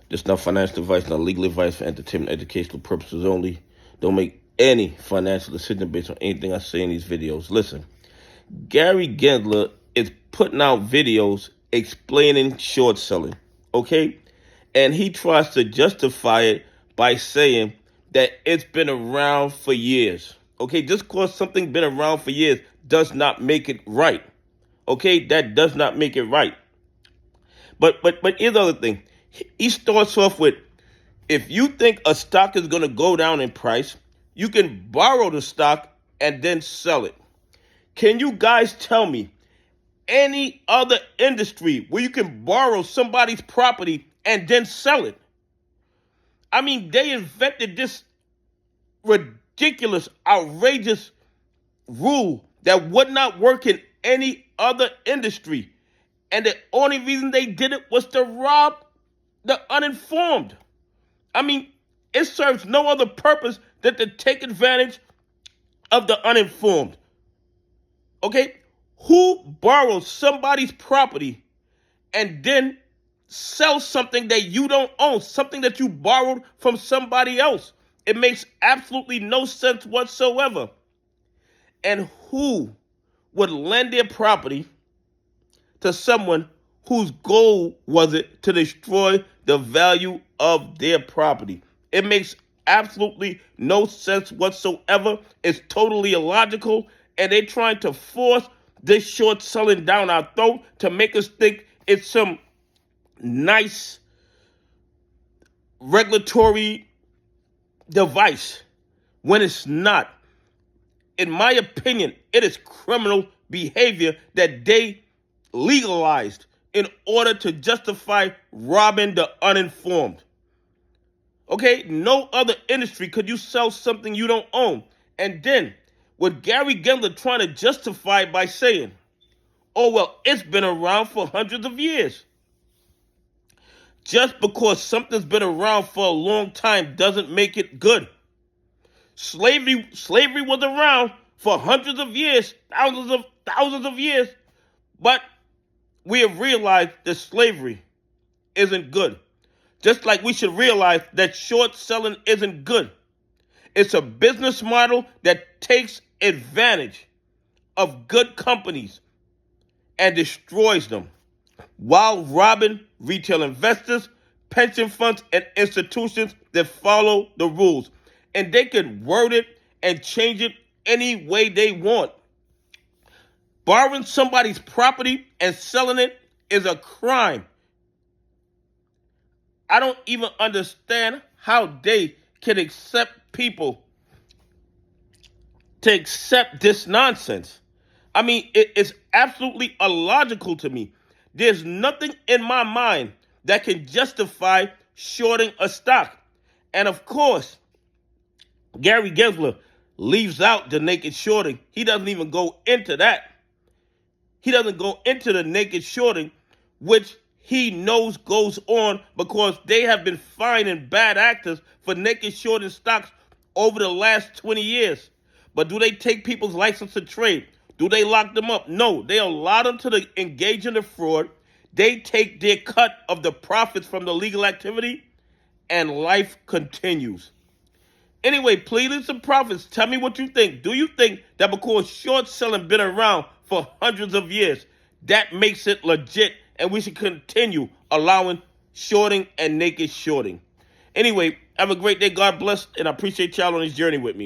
This is not financial advice, not legal advice, for entertainment, educational purposes only. Don't make any financial decision based on anything I say in these videos. Listen, Gary Gensler is putting out videos explaining short selling, okay? And he tries to justify it by saying that it's been around for years, okay? Just because something's been around for years does not make it right, okay? That does not make it right. But here's the other thing. He starts off with, if you think a stock is going to go down in price, you can borrow the stock and then sell it. Can you guys tell me any other industry where you can borrow somebody's property and then sell it? I mean, they invented this ridiculous, outrageous rule that would not work in any other industry. And the only reason they did it was to rob the uninformed. I mean, it serves no other purpose than to take advantage of the uninformed. Okay? Who borrows somebody's property and then sells something that you don't own, something that you borrowed from somebody else? It makes absolutely no sense whatsoever. And who would lend their property to someone whose goal was it to destroy the value of their property? It makes absolutely no sense whatsoever. It's totally illogical, and they're trying to force this short selling down our throat to make us think it's some nice regulatory device when it's not. In my opinion, it is criminal behavior that they legalized in order to justify robbing the uninformed. Okay, no other industry could you sell something you don't own. And then, with Gary Gensler trying to justify it by saying, oh, well, it's been around for hundreds of years. Just because something's been around for a long time doesn't make it good. Slavery was around for hundreds of years, thousands of years, but we have realized that slavery isn't good. Just like we should realize that short selling isn't good. It's a business model that takes advantage of good companies and destroys them while robbing retail investors, pension funds, and institutions that follow the rules. And they can word it and change it any way they want. Borrowing somebody's property and selling it is a crime. I don't even understand how they can accept people to accept this nonsense. I mean, it's absolutely illogical to me. There's nothing in my mind that can justify shorting a stock. And of course, Gary Gensler leaves out the naked shorting. He doesn't even go into that. He doesn't go into the naked shorting, which he knows goes on because they have been finding bad actors for naked shorting stocks over the last 20 years. But do they take people's license to trade? Do they lock them up? No, they allow them to engage in the fraud. They take their cut of the profits from the legal activity, and life continues. Anyway, pleaders and prophets, tell me what you think. Do you think that because short selling been around for hundreds of years, that makes it legit and we should continue allowing shorting and naked shorting? Anyway, have a great day. God bless, and I appreciate y'all on this journey with me.